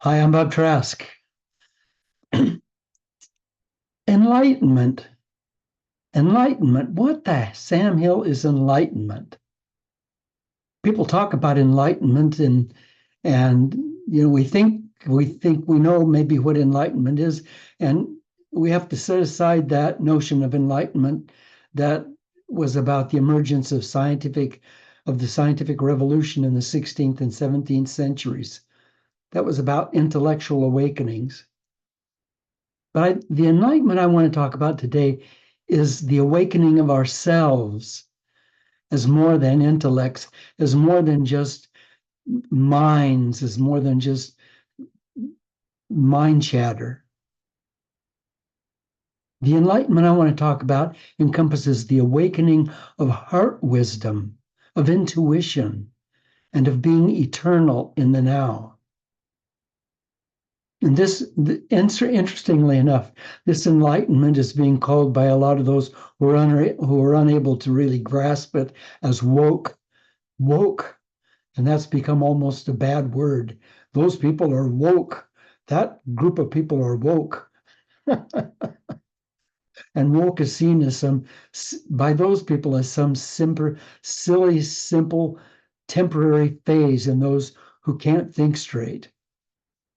Hi, I'm Bob Trask. Enlightenment. Enlightenment. What the Sam Hill is enlightenment? People talk about enlightenment and we think we know maybe what enlightenment is, and we have to set aside that notion of enlightenment that was about the emergence of the scientific revolution in the 16th and 17th centuries. That was about intellectual awakenings. But the enlightenment I want to talk about today is the awakening of ourselves as more than intellects, as more than just minds, as more than just mind chatter. The enlightenment I want to talk about encompasses the awakening of heart wisdom, of intuition, and of being eternal in the now. And interestingly enough, this enlightenment is being called by a lot of those who are unable to really grasp it as woke, and that's become almost a bad word. Those people are woke. That group of people are woke, and woke is seen as by those people as some silly, simple, temporary phase in those who can't think straight.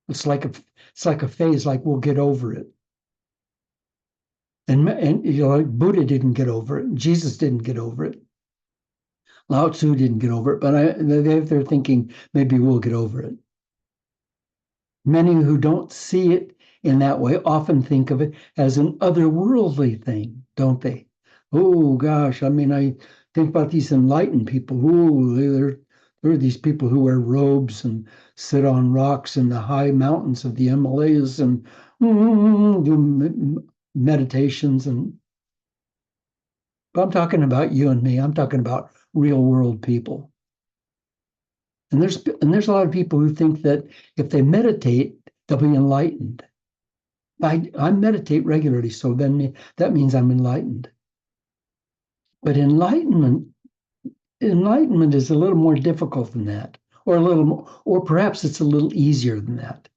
It's like a phase, like we'll get over it. And like Buddha didn't get over it, Jesus didn't get over it, Lao Tzu didn't get over it, but they're thinking maybe we'll get over it. Many who don't see it in that way often think of it as an otherworldly thing, don't they? Oh gosh, I mean, I think about these enlightened people. Oh, there are these people who wear robes and sit on rocks in the high mountains of the Himalayas and do meditations. But I'm talking about you and me. I'm talking about real world people. And there's a lot of people who think that if they meditate, they'll be enlightened. I meditate regularly, so then that means I'm enlightened. But enlightenment is a little more difficult than that, or perhaps it's a little easier than that.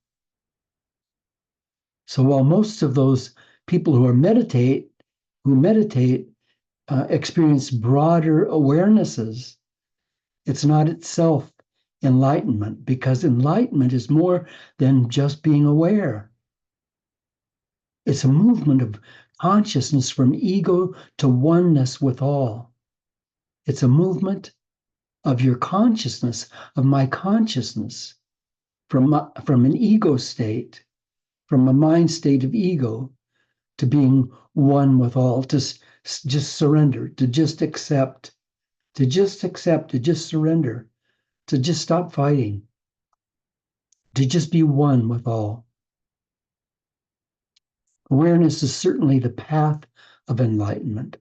So while most of those people who meditate experience broader awarenesses, it's not itself enlightenment, because enlightenment is more than just being aware. It's a movement of consciousness from ego to oneness with all. It's a movement of your consciousness, of my consciousness, from an ego state, from a mind state of ego, to being one with all, to just surrender, to just accept, to just surrender, to just stop fighting, to just be one with all. Awareness is certainly the path of enlightenment,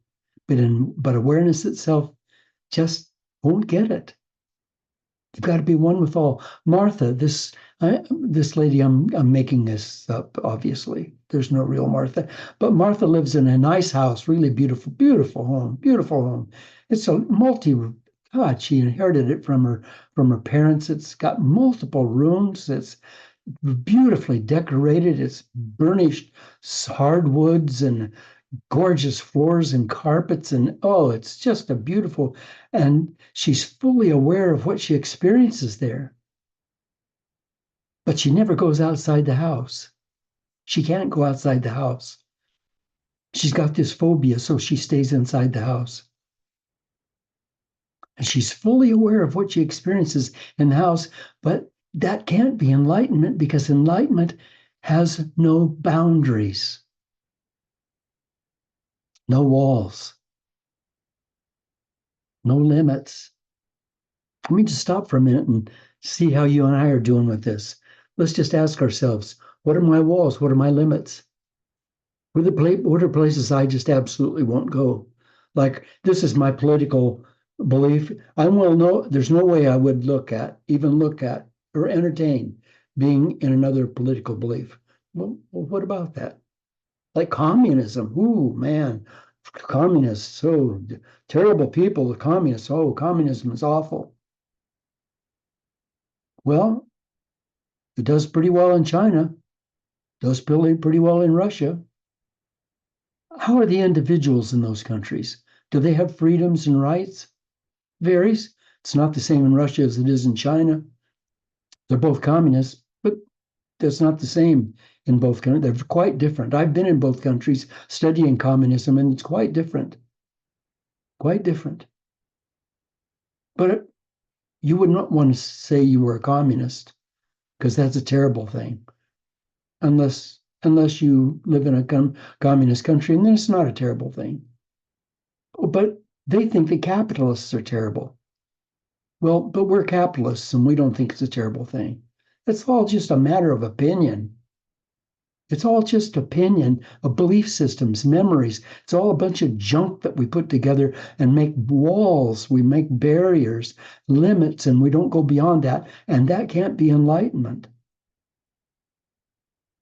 but awareness itself just won't get it. You've got to be one with all. Martha, this lady, I'm making this up, obviously. There's no real Martha. But Martha lives in a nice house, really beautiful, beautiful home, beautiful home. It's a God, she inherited it from her parents. It's got multiple rooms. It's beautifully decorated. It's burnished hardwoods and gorgeous floors and carpets, and oh, it's just a beautiful, and she's fully aware of what she experiences there. But she never goes outside the house. She can't go outside the house. She's got this phobia, so she stays inside the house. And she's fully aware of what she experiences in the house, but that can't be enlightenment, because enlightenment has no boundaries. No walls, no limits. Let me just stop for a minute and see how you and I are doing with this. Let's just ask ourselves, what are my walls? What are my limits? What are places I just absolutely won't go? Like, this is my political belief. There's no way I would even look at, or entertain being in another political belief. Well, what about that? Like communism. Ooh, man, communists, so terrible people, the communists. Oh, communism is awful. Well, It does pretty well in China, does pretty well in Russia. How are the individuals in those countries? Do they have freedoms and rights? Varies. It's not the same in Russia as it is in China. They're both communists, but that's not the same in both countries. They're quite different. I've been in both countries studying communism, and it's quite different. Quite different. But you would not want to say you were a communist, because that's a terrible thing. Unless you live in a communist country, and then it's not a terrible thing. But they think that capitalists are terrible. Well, but we're capitalists, and we don't think it's a terrible thing. It's all just a matter of opinion. It's all just opinion of belief systems, memories. It's all a bunch of junk that we put together and make walls. We make barriers, limits, and we don't go beyond that. And that can't be enlightenment.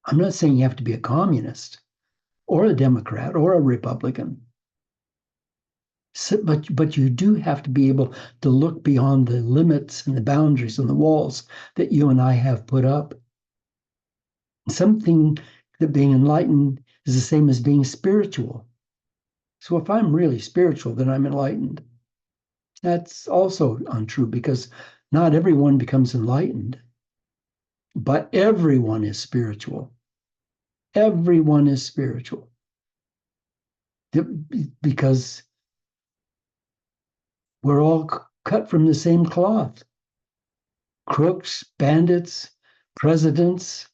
I'm not saying you have to be a communist or a Democrat or a Republican. So, but you do have to be able to look beyond the limits and the boundaries and the walls that you and I have put up. Something that being enlightened is the same as being spiritual. So if I'm really spiritual, then I'm enlightened. That's also untrue because not everyone becomes enlightened, but everyone is spiritual. Everyone is spiritual. Because we're all cut from the same cloth. Crooks, bandits, presidents,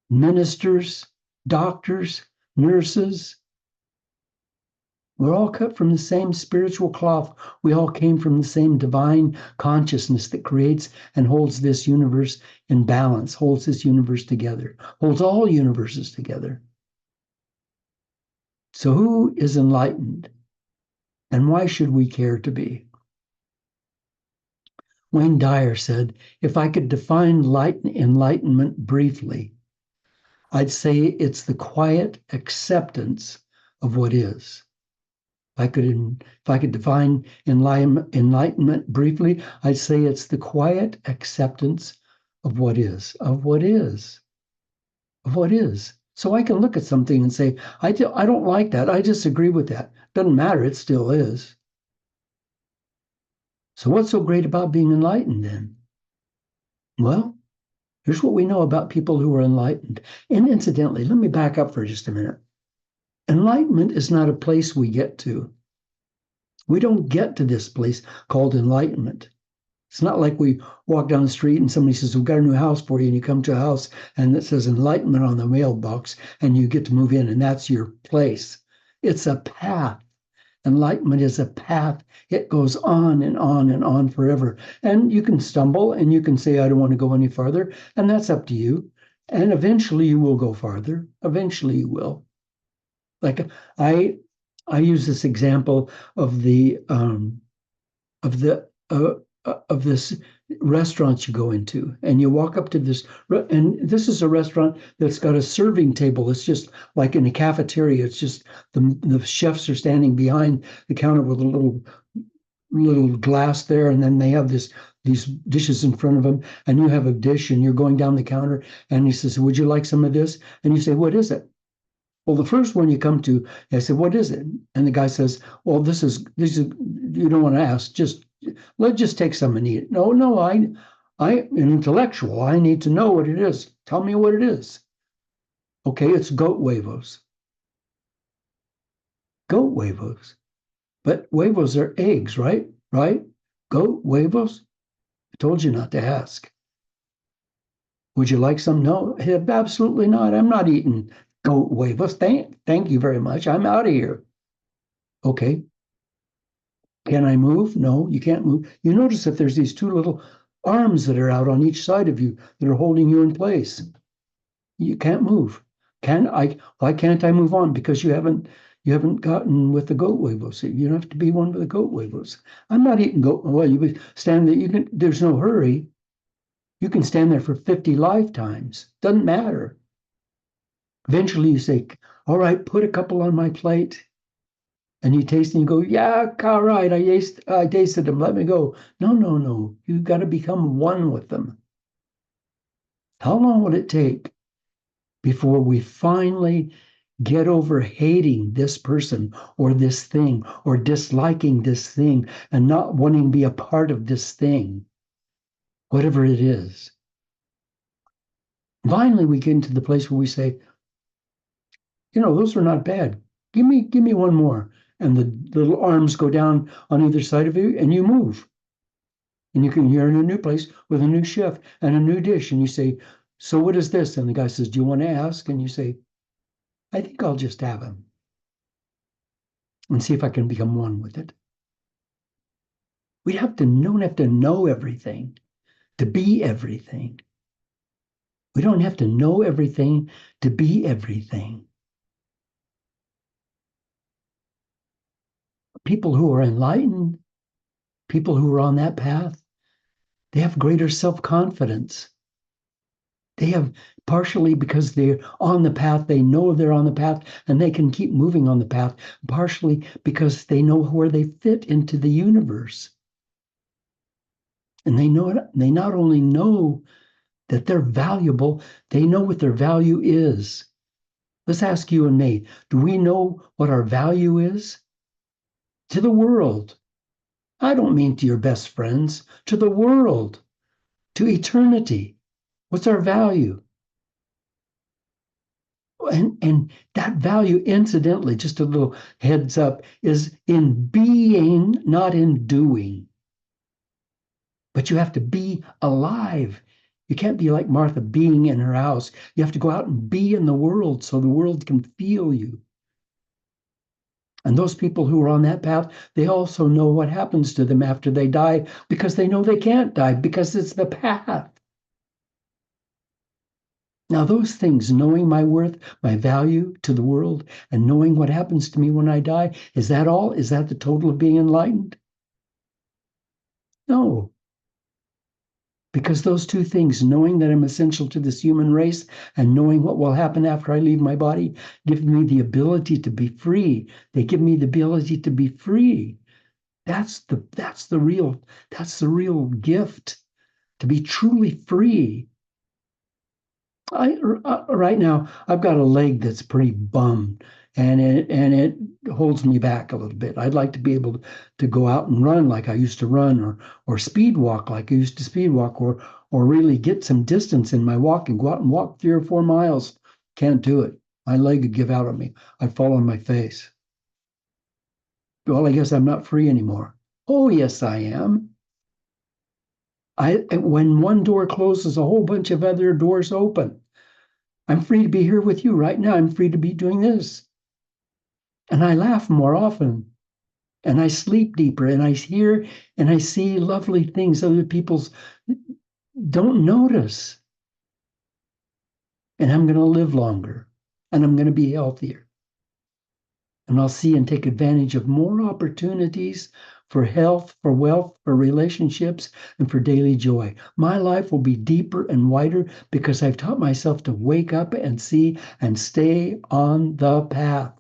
ministers, doctors, nurses. We're all cut from the same spiritual cloth. We all came from the same divine consciousness that creates and holds this universe in balance, holds this universe together, holds all universes together. So who is enlightened? And why should we care to be? Wayne Dyer said, if I could define enlightenment briefly, I'd say it's the quiet acceptance of what is. If I could define enlightenment briefly, I'd say it's the quiet acceptance of what is, of what is, of what is. So I can look at something and say, I don't like that. I disagree with that. Doesn't matter. It still is. So what's so great about being enlightened then? Well, here's what we know about people who are enlightened. And incidentally, let me back up for just a minute. Enlightenment is not a place we get to. We don't get to this place called enlightenment. It's not like we walk down the street and somebody says, we've got a new house for you, and you come to a house and it says enlightenment on the mailbox, and you get to move in, and that's your place. It's a path. Enlightenment is a path. It goes on and on and on forever. And you can stumble and you can say, I don't want to go any farther. And that's up to you. And eventually you will go farther. Eventually you will. Like I use this example of this restaurant you go into, and you walk up to this, and this is a restaurant that's got a serving table. It's just like in a cafeteria. It's just the chefs are standing behind the counter with a little glass there, and then they have these dishes in front of them, and you have a dish, and you're going down the counter, and he says, would you like some of this? And you say, what is it? Well, the first one you come to, I said, what is it? And the guy says, well, this is, you don't want to ask, let's just take some and eat it. No, I'm an intellectual. I need to know what it is. Tell me what it is. Okay, it's goat huevos. Goat huevos. But huevos are eggs, right? Right? Goat huevos? I told you not to ask. Would you like some? No, absolutely not. I'm not eating goat huevos. Thank you very much. I'm out of here. Okay. Can I move? No, you can't move. You notice that there's these two little arms that are out on each side of you that are holding you in place. You can't move. Why can't I move on? Because you haven't gotten with the goat huevos. You don't have to be one with the goat huevos. I'm not eating goat. Well, you stand there. There's no hurry. You can stand there for 50 lifetimes. Doesn't matter. Eventually you say, all right, put a couple on my plate. And you taste and you go, yeah, all right, I tasted them. Let me go. No. You got to become one with them. How long will it take before we finally get over hating this person or this thing or disliking this thing and not wanting to be a part of this thing, whatever it is? Finally, we get into the place where we say, those are not bad. Give me one more. And the little arms go down on either side of you and you move. And you're in a new place with a new chef and a new dish. And you say, so what is this? And the guy says, do you want to ask? And you say, I think I'll just have him and see if I can become one with it. We don't have to know everything to be everything. We don't have to know everything to be everything. People who are enlightened, people who are on that path, they have greater self-confidence. They have, partially because they're on the path, they know they're on the path and they can keep moving on the path, partially because they know where they fit into the universe. And they not only know that they're valuable, they know what their value is. Let's ask you and me, do we know what our value is? To the world. I don't mean to your best friends, to the world, to eternity. What's our value? And that value, incidentally, just a little heads up, is in being, not in doing. But you have to be alive. You can't be like Martha being in her house. You have to go out and be in the world so the world can feel you. And those people who are on that path, they also know what happens to them after they die because they know they can't die because it's the path. Now, those things, knowing my worth, my value to the world, and knowing what happens to me when I die, is that all? Is that the total of being enlightened? No. Because those two things, knowing that I'm essential to this human race and knowing what will happen after I leave my body, give me the ability to be free. They give me the ability to be free. That's the real gift, to be truly free. Right now I've got a leg that's pretty bummed, and it holds me back a little bit. I'd like to be able to go out and run like I used to run, or speed walk like I used to speed walk, or really get some distance in my walking. Go out and walk 3 or 4 miles. Can't do it. My leg would give out on me. I'd fall on my face. Well, I guess I'm not free anymore. Oh, yes, I am. When one door closes, a whole bunch of other doors open. I'm free to be here with you right now. I'm free to be doing this. And I laugh more often. And I sleep deeper. And I hear and I see lovely things other people don't notice. And I'm going to live longer. And I'm going to be healthier. And I'll see and take advantage of more opportunities for health, for wealth, for relationships, and for daily joy. My life will be deeper and wider because I've taught myself to wake up and see and stay on the path.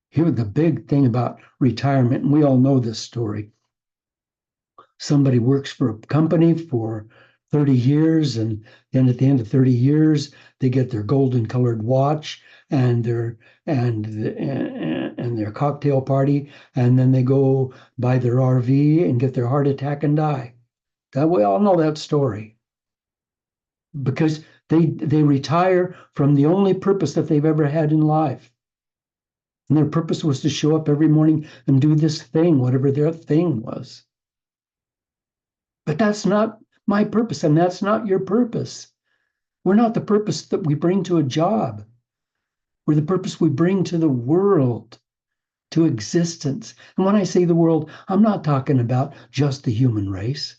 Here's the big thing about retirement, and we all know this story. Somebody works for a company for 30 years, and then at the end of 30 years, they get their golden colored watch and their cocktail party, and then they go buy their RV and get their heart attack and die. That we all know that story. Because they retire from the only purpose that they've ever had in life. And their purpose was to show up every morning and do this thing, whatever their thing was. But that's not my purpose, and that's not your purpose. We're not the purpose that we bring to a job. We're the purpose we bring to the world, to existence. And when I say the world, I'm not talking about just the human race.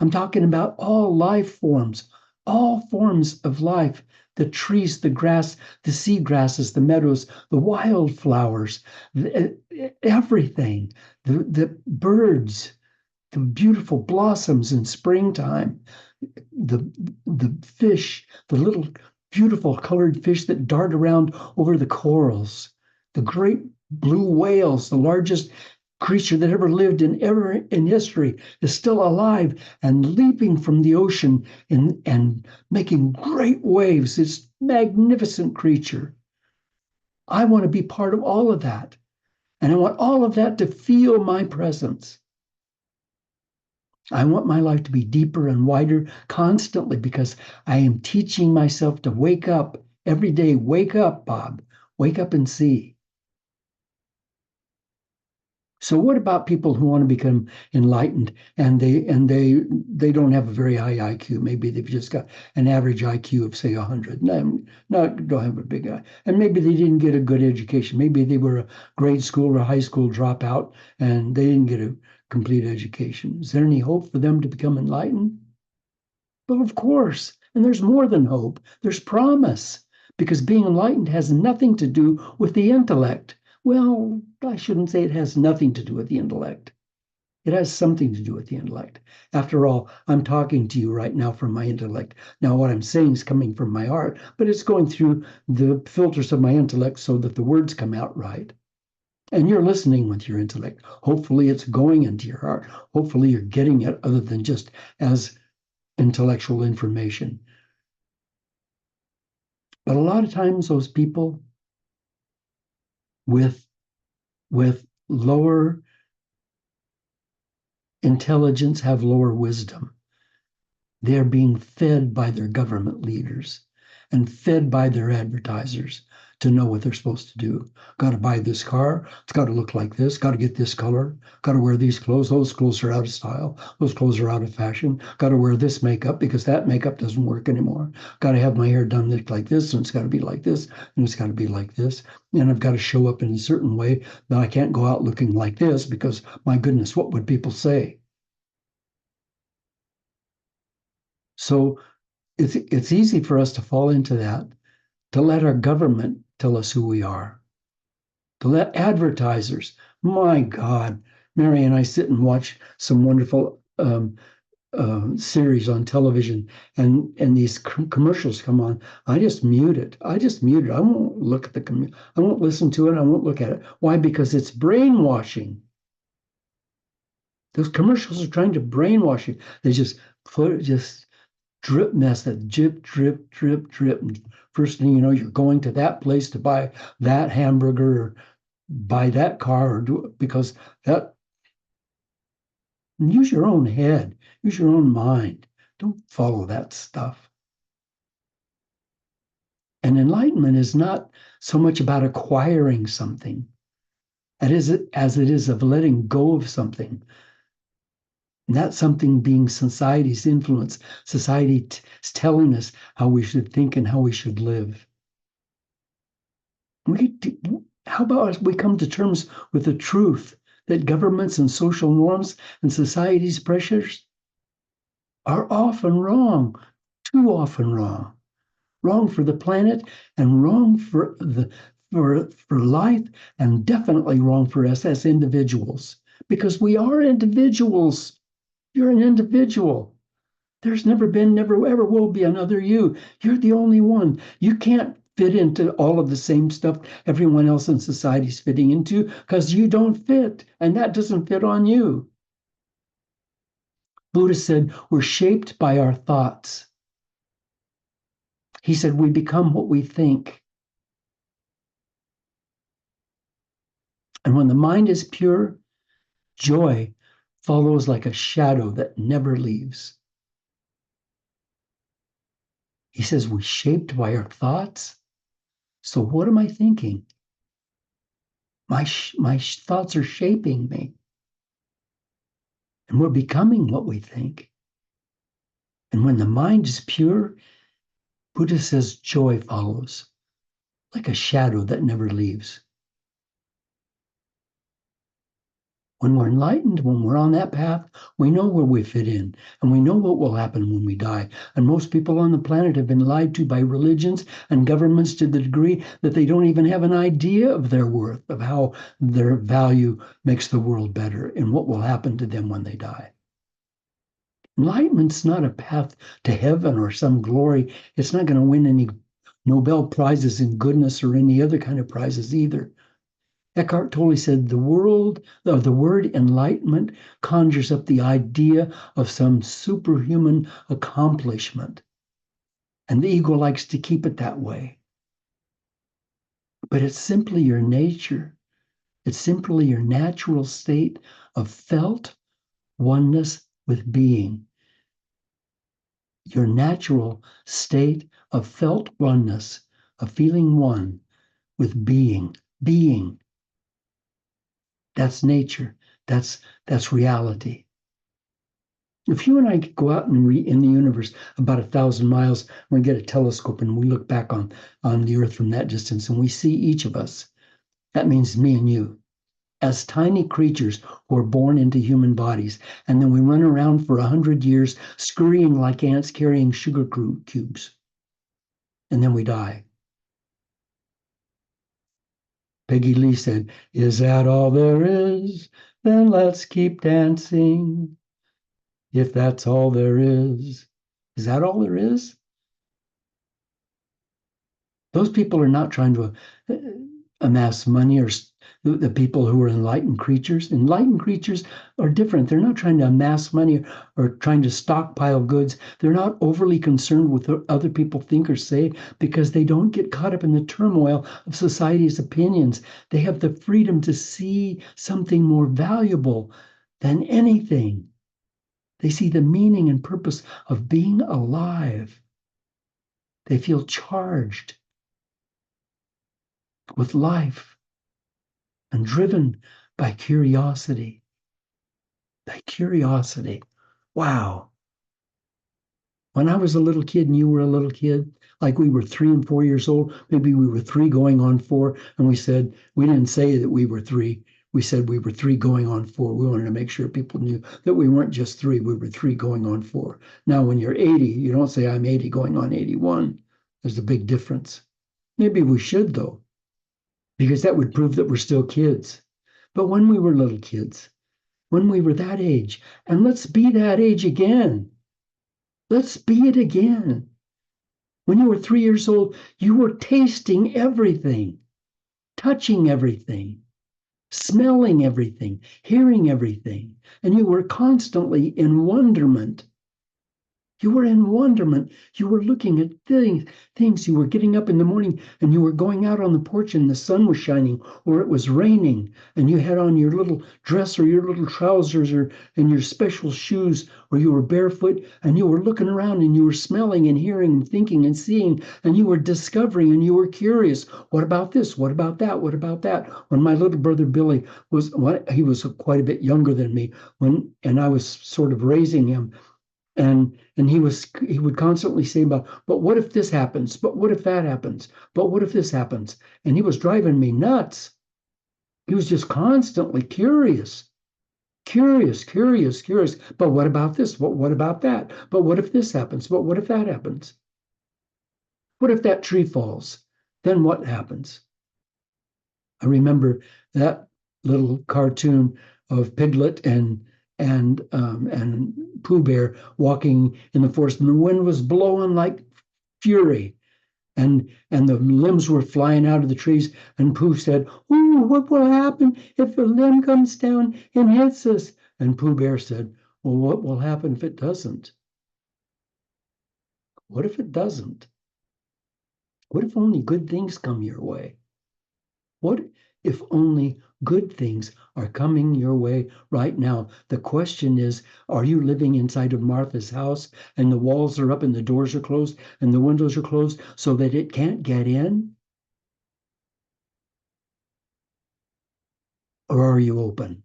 I'm talking about all life forms, all forms of life, the trees, the grass, the sea grasses, the meadows, the wildflowers, everything, the birds, the beautiful blossoms in springtime, the fish, the little beautiful colored fish that dart around over the corals, the great blue whales, the largest creature that ever lived in history is still alive and leaping from the ocean and making great waves. This magnificent creature. I want to be part of all of that. And I want all of that to feel my presence. I want my life to be deeper and wider constantly because I am teaching myself to wake up every day. Wake up, Bob. Wake up and see. So what about people who want to become enlightened and they don't have a very high IQ? Maybe they've just got an average IQ of say 100. No, don't have a big eye. And maybe they didn't get a good education. Maybe they were a grade school or high school dropout and they didn't get a complete education. Is there any hope for them to become enlightened? Well, of course. And there's more than hope. There's promise because being enlightened has nothing to do with the intellect. Well, I shouldn't say it has nothing to do with the intellect. It has something to do with the intellect. After all, I'm talking to you right now from my intellect. Now, what I'm saying is coming from my heart, but it's going through the filters of my intellect so that the words come out right. And you're listening with your intellect. Hopefully, it's going into your heart. Hopefully, you're getting it other than just as intellectual information. But a lot of times, those people with lower intelligence have lower wisdom. They're being fed by their government leaders and fed by their advertisers to know what they're supposed to do. Got to buy this car. It's got to look like this. Got to get this color. Got to wear these clothes. Those clothes are out of style. Those clothes are out of fashion. Got to wear this makeup because that makeup doesn't work anymore. Got to have my hair done like this, and it's got to be like this, and it's got to be like this. And I've got to show up in a certain way that I can't go out looking like this because, my goodness, what would people say? So it's easy for us to fall into that, to let our government tell us who we are, to let advertisers. My God, Mary and I sit and watch some wonderful series on television, and these commercials come on. I just mute it. I won't look at I won't listen to it. I won't look at it. Why? Because it's brainwashing. Those commercials are trying to brainwash you. They just drip method, drip, drip, drip, drip. And first thing you know, you're going to that place to buy that hamburger or buy that car or do it because that. Use your own head, use your own mind. Don't follow that stuff. And enlightenment is not so much about acquiring something as it is of letting go of something. And that something being society's influence, society telling us how we should think and how we should live. How about we come to terms with the truth that governments and social norms and society's pressures are often wrong, too often wrong. Wrong for the planet and wrong for life, and definitely wrong for us as individuals. Because we are individuals. You're an individual. There's never been, never ever will be another you. You're the only one. You can't fit into all of the same stuff everyone else in society's fitting into because you don't fit, and that doesn't fit on you. Buddha said, we're shaped by our thoughts. He said, we become what we think. And when the mind is pure, joy follows like a shadow that never leaves. He says, we're shaped by our thoughts. So what am I thinking? My thoughts are shaping me. And we're becoming what we think. And when the mind is pure, Buddha says joy follows like a shadow that never leaves. When we're enlightened, when we're on that path, we know where we fit in, and we know what will happen when we die. And most people on the planet have been lied to by religions and governments to the degree that they don't even have an idea of their worth, of how their value makes the world better, and what will happen to them when they die. Enlightenment's not a path to heaven or some glory. It's not going to win any Nobel Prizes in goodness or any other kind of prizes either. Eckhart Tolle said the word enlightenment conjures up the idea of some superhuman accomplishment. And the ego likes to keep it that way. But it's simply your nature. It's simply your natural state of felt oneness with being. Your natural state of felt oneness, of feeling one with being. Being. That's nature. That's reality. If you and I go out in the universe about 1,000 miles, we get a telescope and we look back on the Earth from that distance, and we see each of us. That means me and you, as tiny creatures who are born into human bodies, and then we run around for 100 years, scurrying like ants carrying sugar cubes, and then we die. Peggy Lee said, "Is that all there is? Then let's keep dancing. If that's all there is." Is that all there is? Those people are not trying to amass money, or the people who are enlightened creatures. Enlightened creatures are different. They're not trying to amass money or trying to stockpile goods. They're not overly concerned with what other people think or say, because they don't get caught up in the turmoil of society's opinions. They have the freedom to see something more valuable than anything. They see the meaning and purpose of being alive. They feel charged with life and driven by curiosity. By curiosity. Wow. When I was a little kid and you were a little kid, like we were 3 and 4 years old, maybe we were 3 going on 4, and we didn't say that we were 3. We said we were 3 going on 4. We wanted to make sure people knew that we weren't just 3, we were 3 going on 4. Now, when you're 80, you don't say I'm 80 going on 81. There's a big difference. Maybe we should, though, because that would prove that we're still kids. But when we were little kids, when we were that age, and let's be that age again. Let's be it again. When you were 3 years old, you were tasting everything, touching everything, smelling everything, hearing everything, and you were constantly in wonderment. You were in wonderment. You were looking at things. You were getting up in the morning and you were going out on the porch and the sun was shining, or it was raining, and you had on your little dress or your little trousers and your special shoes, or you were barefoot, and you were looking around and you were smelling and hearing and thinking and seeing, and you were discovering and you were curious. What about this? What about that? What about that? When my little brother Billy he was quite a bit younger than me, and I was sort of raising him. And he would constantly say but what if this happens? But what if that happens? But what if this happens? And he was driving me nuts. He was just constantly curious. But what about this? What about that? But what if this happens? But what if that happens? What if that tree falls? Then what happens? I remember that little cartoon of Piglet and Pooh Bear walking in the forest, and the wind was blowing like fury, and the limbs were flying out of the trees. And Pooh said, "Ooh, what will happen if a limb comes down and hits us?" And Pooh Bear said, "Well, what will happen if it doesn't? What if it doesn't? What if only good things come your way? What if only good things are coming your way right now?" The question is, are you living inside of Martha's house and the walls are up and the doors are closed and the windows are closed so that it can't get in? Or are you open?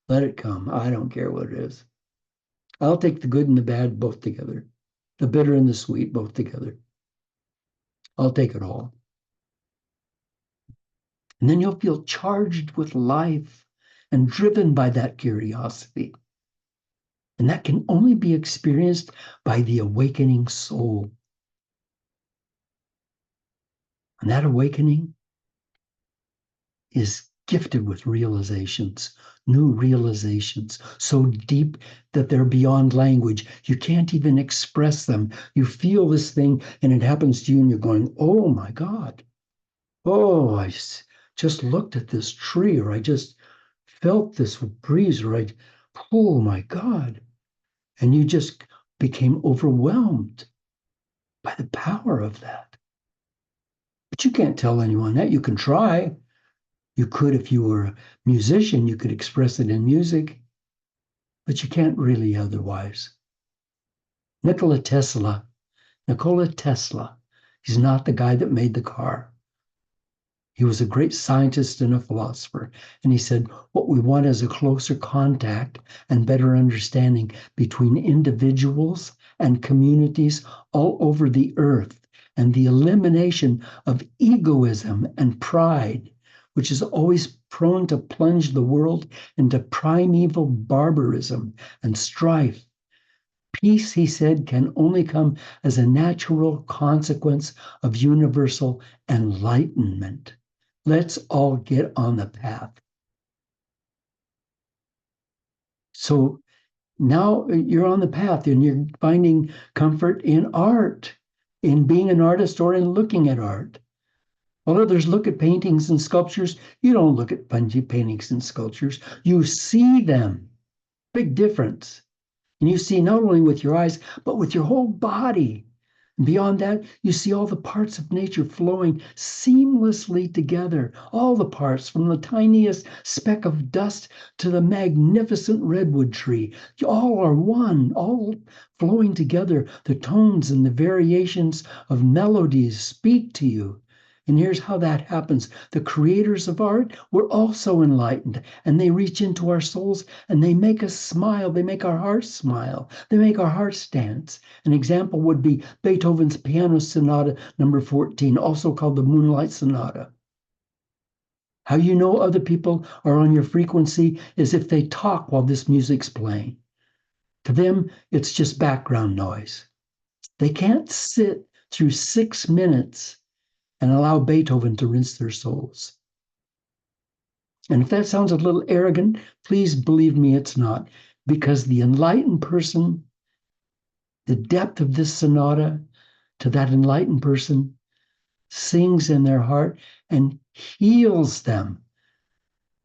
Let it come. I don't care what it is. I'll take the good and the bad both together, the bitter and the sweet both together. I'll take it all. And then you'll feel charged with life and driven by that curiosity. And that can only be experienced by the awakening soul. And that awakening is gifted with realizations, new realizations, so deep that they're beyond language. You can't even express them. You feel this thing and it happens to you and you're going, "Oh my God. Oh, I just looked at this tree, or I just felt this breeze, or oh my God. And you just became overwhelmed by the power of that. But you can't tell anyone that. You can try. You could, if you were a musician, you could express it in music, but you can't really otherwise. Nikola Tesla, he's not the guy that made the car. He was a great scientist and a philosopher. And he said, what we want is a closer contact and better understanding between individuals and communities all over the earth, and the elimination of egoism and pride, which is always prone to plunge the world into primeval barbarism and strife. Peace, he said, can only come as a natural consequence of universal enlightenment. Let's all get on the path. So now you're on the path and you're finding comfort in art, in being an artist or in looking at art. While others look at paintings and sculptures, you don't look at paintings and sculptures. You see them. Big difference. And you see not only with your eyes, but with your whole body. And beyond that, you see all the parts of nature flowing seamlessly together. All the parts, from the tiniest speck of dust to the magnificent redwood tree. All are one, all flowing together. The tones and the variations of melodies speak to you. And here's how that happens. The creators of art were also enlightened, and they reach into our souls and they make us smile. They make our hearts smile. They make our hearts dance. An example would be Beethoven's Piano Sonata number 14, also called the Moonlight Sonata. How you know other people are on your frequency is if they talk while this music's playing. To them, it's just background noise. They can't sit through 6 minutes and allow Beethoven to rinse their souls. And if that sounds a little arrogant, please believe me, it's not. Because the enlightened person, the depth of this sonata to that enlightened person sings in their heart and heals them.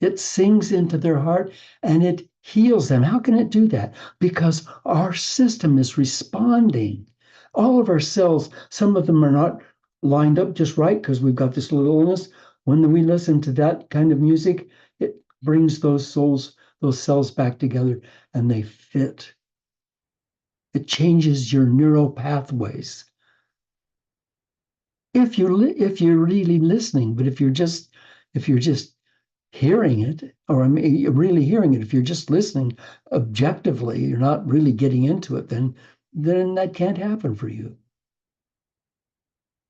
It sings into their heart and it heals them. How can it do that? Because our system is responding. All of our cells, some of them are not lined up just right because we've got this little illness. When we listen to that kind of music, it brings those cells back together and they fit. It changes your neural pathways. If you're really listening, but if you're just hearing it, or really hearing it, if you're just listening objectively, you're not really getting into it, then that can't happen for you.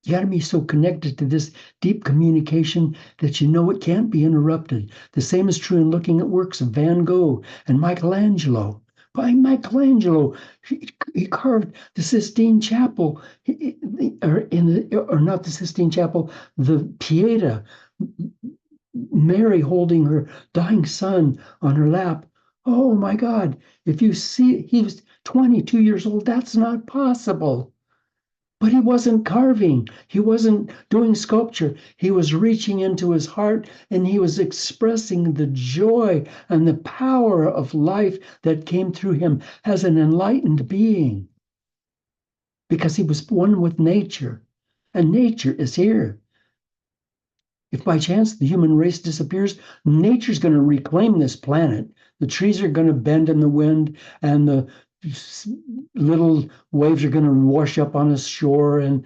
You got to be so connected to this deep communication that you know it can't be interrupted. The same is true in looking at works of Van Gogh and Michelangelo. By Michelangelo, he carved the Sistine Chapel, or not the Sistine Chapel, the Pieta, Mary holding her dying son on her lap. Oh my God, if you see, he was 22 years old, that's not possible. But he wasn't carving. He wasn't doing sculpture. He was reaching into his heart and he was expressing the joy and the power of life that came through him as an enlightened being. Because he was one with nature, and nature is here. If by chance the human race disappears, nature's going to reclaim this planet. The trees are going to bend in the wind, and the little waves are going to wash up on a shore, and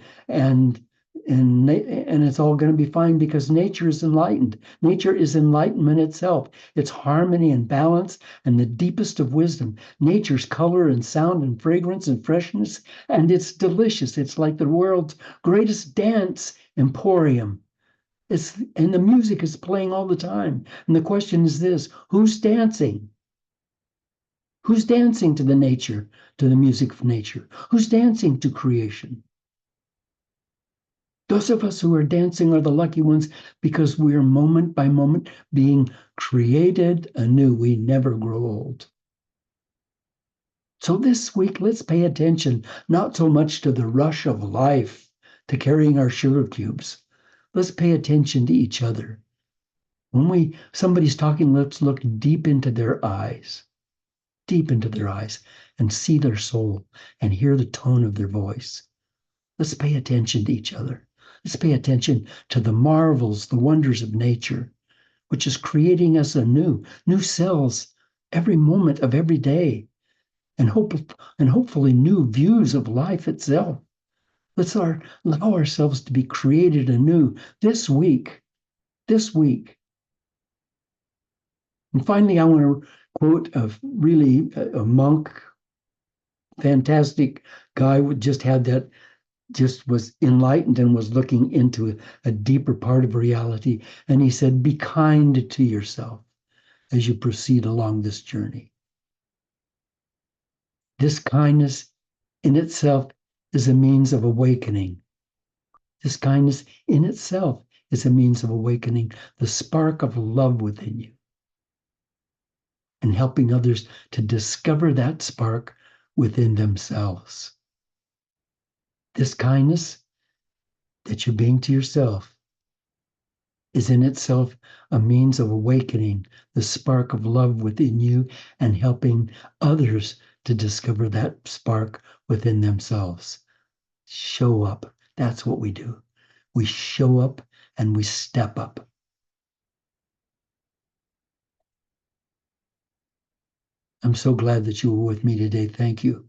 it's all going to be fine because nature is enlightened. Nature is enlightenment itself. It's harmony and balance and the deepest of wisdom. Nature's color and sound and fragrance and freshness, and it's delicious. It's like the world's greatest dance emporium. And the music is playing all the time. And the question is this: who's dancing? Who's dancing to the nature, to the music of nature? Who's dancing to creation? Those of us who are dancing are the lucky ones because we are moment by moment being created anew. We never grow old. So this week, let's pay attention, not so much to the rush of life, to carrying our sugar cubes. Let's pay attention to each other. When somebody's talking, let's look deep into their eyes, and see their soul and hear the tone of their voice. Let's pay attention to each other. Let's pay attention to the marvels, the wonders of nature, which is creating us anew, new cells every moment of every day, and hopefully new views of life itself. Allow ourselves to be created anew this week. This week. And finally, I want to quote a monk, fantastic guy who just had that, just was enlightened and was looking into a deeper part of reality. And he said, be kind to yourself as you proceed along this journey. This kindness in itself is a means of awakening. This kindness in itself is a means of awakening the spark of love within you and helping others to discover that spark within themselves. This kindness that you're being to yourself is in itself a means of awakening the spark of love within you and helping others to discover that spark within themselves. Show up. That's what we do. We show up and we step up. I'm so glad that you were with me today. Thank you.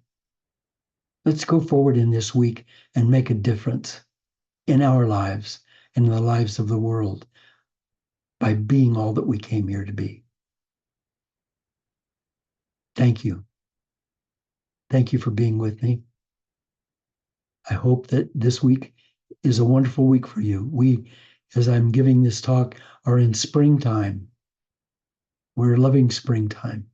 Let's go forward in this week and make a difference in our lives and in the lives of the world by being all that we came here to be. Thank you. Thank you for being with me. I hope that this week is a wonderful week for you. We, as I'm giving this talk, are in springtime. We're loving springtime.